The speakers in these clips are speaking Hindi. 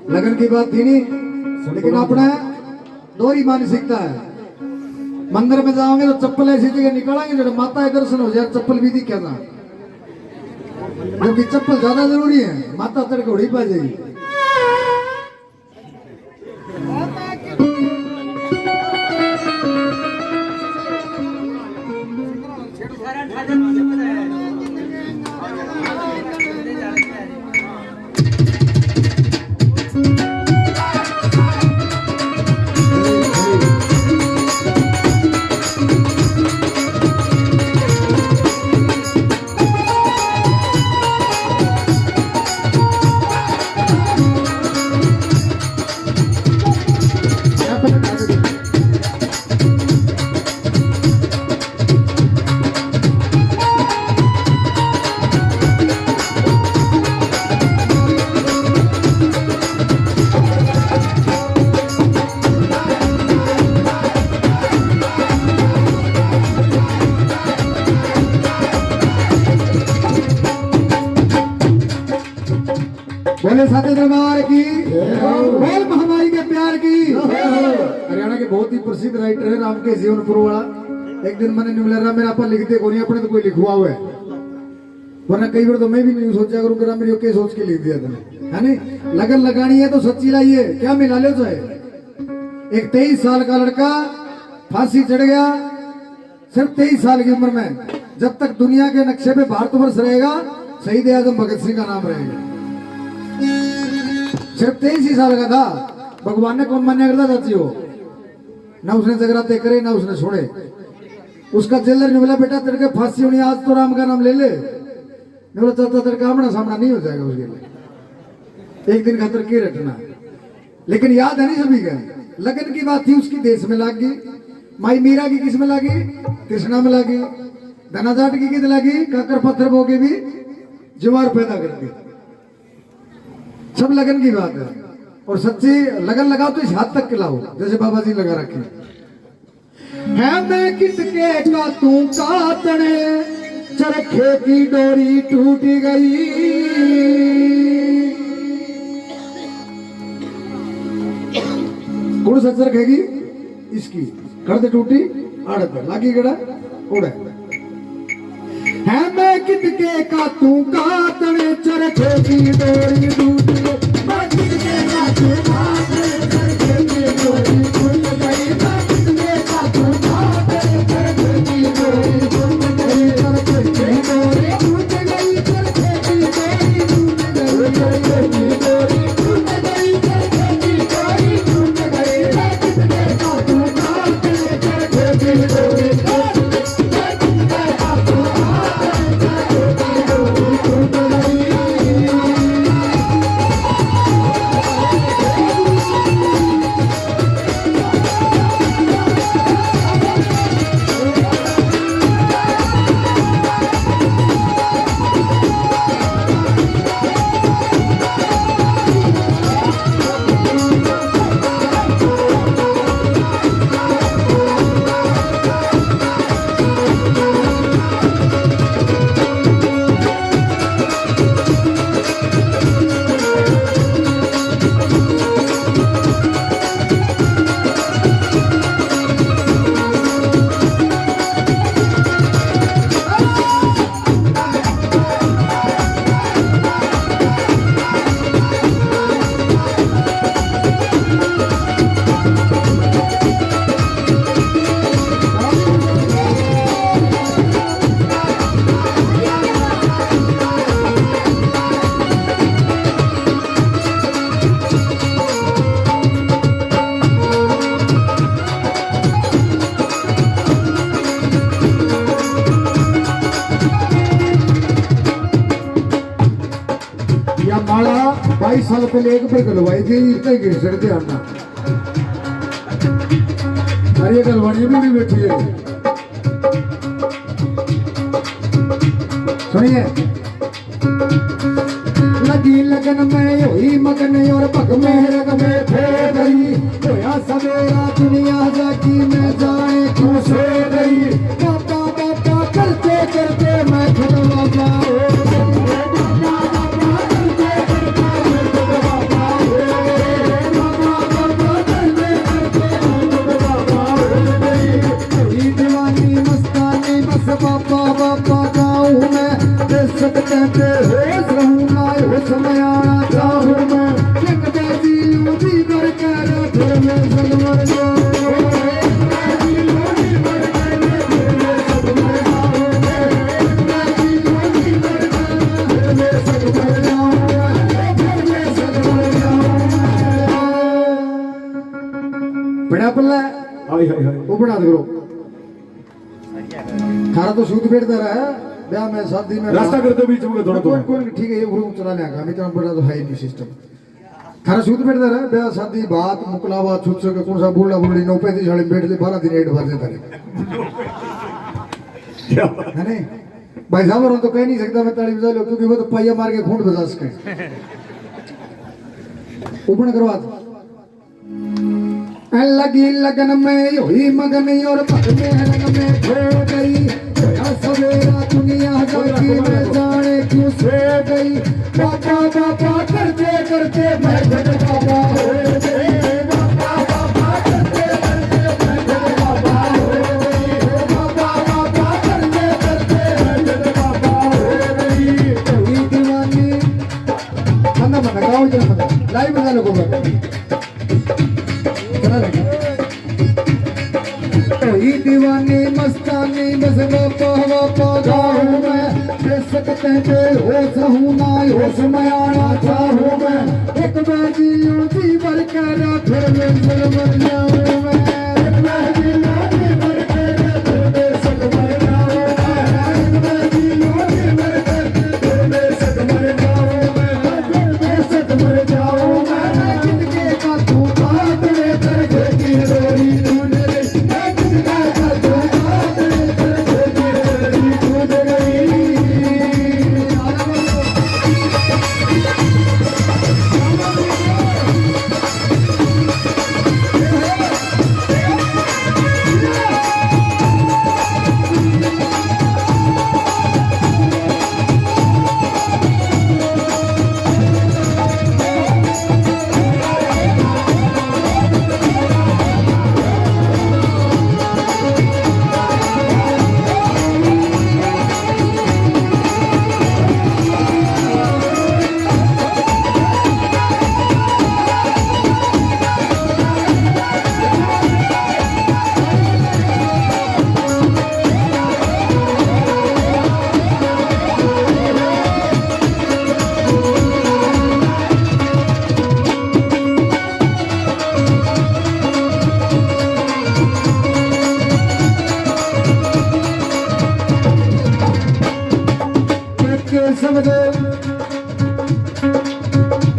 लगन की बात थी नहीं, लेकिन अपना दोहरी मानसिकता है। मंदिर में जाओगे तो चप्पल ऐसी जगह निकालेंगे जो माता के दर्शन हो जाए, चप्पल भी दिखे ना, क्योंकि चप्पल ज्यादा जरूरी है, माता तड़के उड़ी पा जाएगी। बोले साथे दरबार की, बोल महामारी के प्यार की। हरियाणा के बहुत ही प्रसिद्ध राइटर है राम के जीवनपुर वाला। एक दिन मैंने न्यूलेरा मेरा पर लिखते को नहीं, अपने तो कोई लिखवा हुआ है, वरना कई बार तो मैं भी नहीं सोचा करूँ कि मेरी ओके सोच के लिख दिया तुमने, है नहीं। लगन लगानी है तो सच्ची लाइए, क्या मिला लो चाहे। एक 23 साल का लड़का फांसी चढ़ गया, सिर्फ 23 साल की उम्र में। जब तक दुनिया के नक्शे पे भारतवर्ष रहेगा, शहीद आजम भगत सिंह का नाम रहेगा। सिर्फ 23 साल का था। भगवान ने कौन मान्य करता चाची हो, ना उसने जगराते करे ना उसने छोड़े। उसका जेलर ने बोला बेटा तेरे के फांसी होनी, आज तो राम का नाम ले ले। ने बोला चाचा तेरे का आमना सामना नहीं हो जाएगा उसके लिए, एक दिन खातर के रटना। लेकिन याद है नहीं सभी का, लगन की बात थी उसकी देश में लाग गई, माई मीरा की किस में लागी, कृष्णा में लागी, धनाजाट की किस लागी, काकर पत्थर बो के भी जुमार पैदा करती। सब लगन की बात है, और सच्ची लगन लगाओ तो इस हाथ तक खिलाओ जैसे बाबा जी लगा रखे है। मैं किसके का तू कातने, चरखे की डोरी टूट गई। कौन सा चरखेगी इसकी, कर दे टूटी आड़त लागी गड़ा उड़े। है मैं कितके का तू कातने, चरखे की डोरी टूट गई। मैं कितके का तू कातने, चरखे की डोरी टूट गई। मैं कितके का तू कातने, चरखे की डोरी टूट गई। चरखे की डोरी टूट गई, चरखे की डोरी टूट गई। चरखे की डोरी टूट गई, चरखे की डोरी टूट गई। मैं कितके का तू कातने, चरखे की डोरी टूट गई। माला 22 साल पहले एक पे गलवाई थी, इतना ही गिर चढ़ते आना। अरे गलवानी में भी बैठी है, सुनिए। लगी लगन में हुई मगन और पग में रग में फे गई। होया सवेरा दुनिया जागी में जाए क्यों सो गई। बाबा बाबा करते करते मैं खड़वा जाओ। होश रहूं ना होश में आना चाहूं मैं एक बाजी यूं जी कर कर फिर मैं सब मर जाऊं बड़ा पल्ला हाय हाय हाय वो बना दो खारा तो सूद बैठता रहा है ब्याह में शादी में रास्ता करते बीच में थोड़ा कौन कौन ठीक है ये ग्रुप चला लेगा हमें तो बड़ा तो है ही नहीं सिस्टम खारा सूद बैठता रहा ब्याह शादी बात मुकलावा छुट के कौन सा बुल्ला बुल्ली 9-35 साल बैठ ले 12 दिन 8 बार देता है नहीं भाई साहब और तो कह नहीं सकता मैं ताली बजा लो क्योंकि वो तो पहिया मार के खूंट बजा सके ओपन करवा लगी लगन में हुई मगन और पग में रंग में खो गई सवेरा दुनिया जागी में जाने क्यों सो गई बाबा बाबा करते करते मैं बाबा हो गई बाबा बाबा करते करते मैं बाबा हो गई बाबा बाबा करते करते मैं बाबा हो गई कोई दीवानी खाना बना गाँव चल लाइव बना लो कोई दीवानी मस्तानी बस बापा गाऊं मैं दे सकते थे होश रहूं ना होश में आना चाहूं मैं एक बाजी यूं जी भर कर फिर मैं सब मर जाऊं मैं एक बाजी यूं जी भर कर फिर मैं सब मर जाऊं मैं एक बाजी यूं जी भर कर फिर मैं सब मर जाऊं मैं फिर मैं सब मर जाऊं मैं जिंदगी का तू बात ले कर की डोरी तूने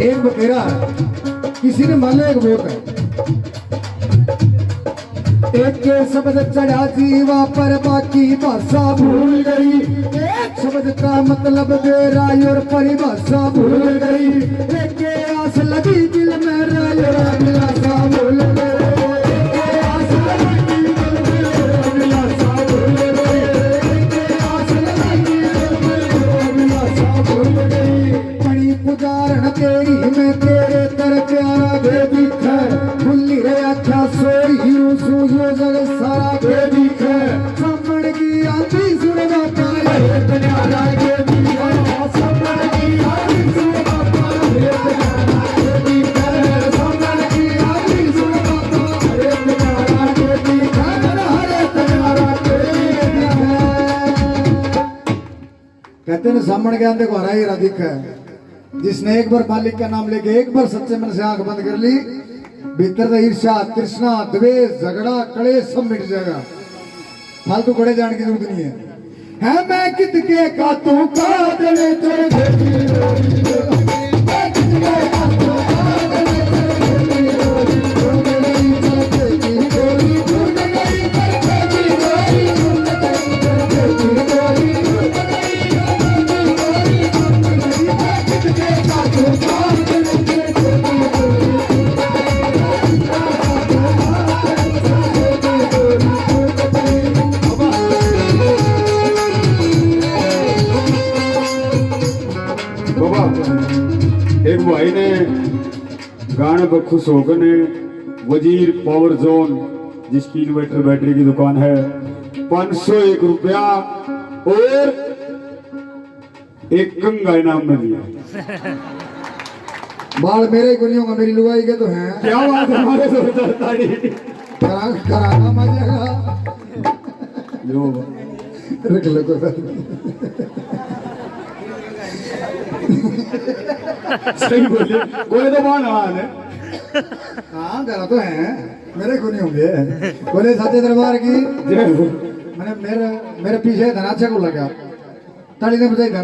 एक बतेरा किसी ने मान लिया एक वोट है एक के शब्द चढ़ा जीवा पर बाकी भाषा भूल गई एक शब्द का मतलब बेरा और परिभाषा भूल गई एक के आस लगी दिल में राय और अभिलाषा भूल गई एक के आस लगी दिल में अभिलाषा भूल गई एक के आस लगी दिल में अभिलाषा भूल गई बड़ी पुजारण तेरी मैं तेरे तर प्यारा दे दिखर भूली रे अच्छा सोई सूझो जग सारा दे दिखर समण की आंधी सुनवा पाए प्यारा दे दिखर समण की आंधी सुनवा पाए प्यारा दे दिखर समण की आंधी सुनवा पाए प्यारा दे दिखर हरे प्यारा दे दिखर कहते हैं सामने के आंधे को हरा ही राधिक है जिसने एक बार मालिक का नाम लेके एक बार सच्चे मन से आंख बंद कर ली भीतर ईर्ष्या तृष्णा द्वेष झगड़ा कड़े सब मिट जाएगा फालतू कड़े जाने की जरूरत नहीं है मैं कितके का तू कादले चढ़ गई एक भाई ने गाने पर खुश होकर ने वजीर पावर जोन जिसकी इन्वर्टर बैटरी की दुकान है 501 रुपया और एक गंगा इनाम में दिया। बाल मेरे को नहीं होगा, मेरी लुगाई के तो हैं। क्या बात है, हमारे जोरदार ताड़ी। कराना मजेगा। जो रख लो कोई बात नहीं। सही बोले, कोई तो मान है। हाँ करा तो है, मेरे को नहीं होंगे। बोले साथे दरबार की मैंने मेरे पीछे धनाचा को लगा ताली ने बजाई था।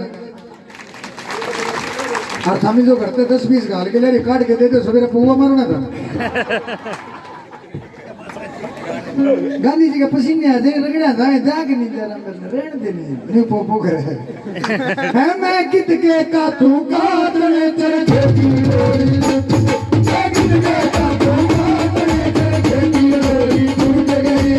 और थामी जो करते 10-20 गाल के लिए काट के देते, सवेरे पुआ मारना था। गांधी जी का पसीने आ जाए रगड़ा था, जाग नहीं जा रहा, रहने देने नहीं पोपो करे है। मैं कित के का तू काटने चरखे की डोरी, मैं कित के का तू काटने चरखे की डोरी टूट गई।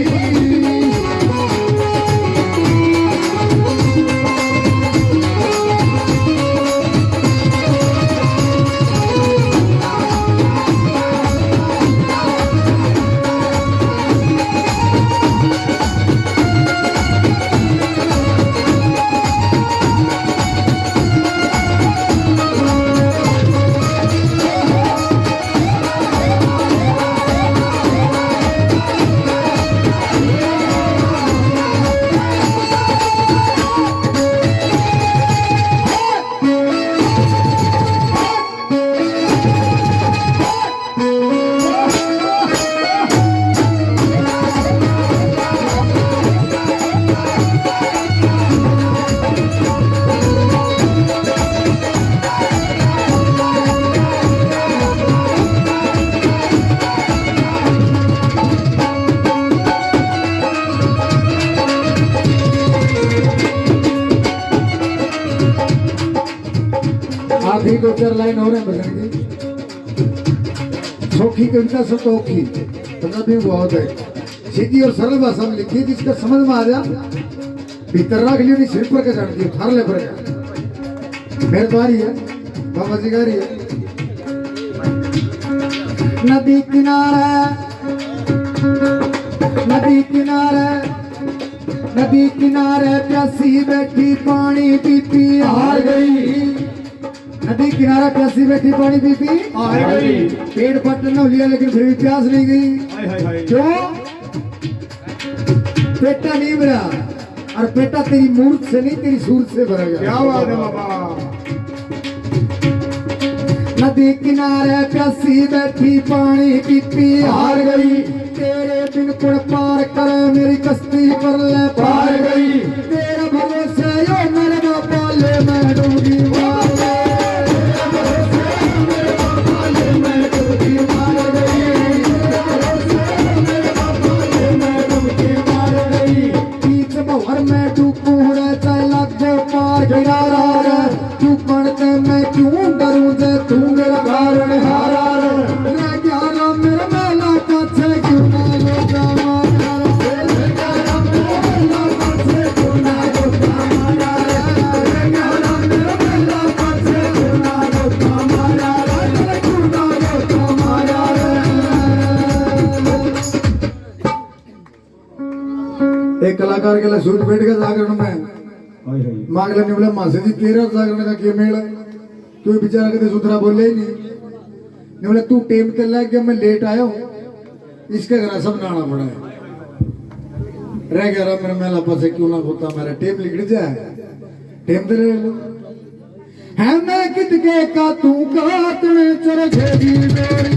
आखिरी 2-4 लाइन हो रहे हैं भजन की। सौखी कविता सतौखी पंजाबी में बहुत है, सीधी और सरल भाषा में लिखी, जिसका समझ में आ जा भीतर रख लियो, नहीं सिर पर का जान दियो, थार ले पर का मेरे तो आ रही है, बाबा जी का रही है। नदी किनारे नदी किनारे नदी किनारे प्यासी बैठी पानी पी हार गई। नदी किनारा प्यासी बैठी पानी पी हार गई। पेट पट न लिया लेकिन फिर भी प्यास नहीं गई। क्यों? पेटा नहीं भरा, और पेटा तेरी मूर्त से नहीं तेरी सूरत से भरा गया। क्या बात है बाबा। नदी किनारे प्यासी बैठी पानी पी हार गई। तेरे बिन कुड़ पार कर मेरी कश्ती पर ले पार गई। तेरे भरोसे यो मेरे बाबा ले मैं डूबी मार गई। बीच भवर में तू कूड़े चाहे लग जाए पार किनारा रे। तू पढ़ते मैं क्यों डरूं जे तू मेरा कारण हारा रे। रे ग्यारह मेरा मेला पछे क्यों ना लोटा मारा रे। रे ग्यारह मेरा मेला पछे क्यों ना लोटा मारा रे। रे ग्यारह मेरा मेला पछे क्यों ना लोटा मारा रे। रे क्यों ना लोटा मारा रे। एक कलाकार के लिए सूट बैठ के जागरण में मांगला निवला मासे जी 13 जागरण का क्या मेल है। कोई बेचारा कदे सुधरा बोले ही नहीं। निवला तू टेम ते लग गया, मैं लेट आया हूँ, इसके घर सब नाना पड़ा है। रह गया रहा मेरा मेला पासे क्यों ना होता, मेरा टेम लिख जाए टेम ते ले लो। है मैं कित के का तू काटने चरखे की डोरी,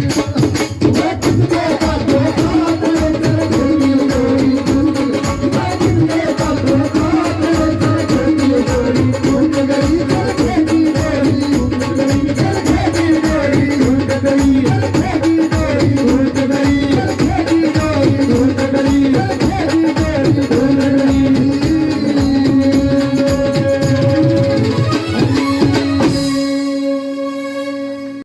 मैं कित के का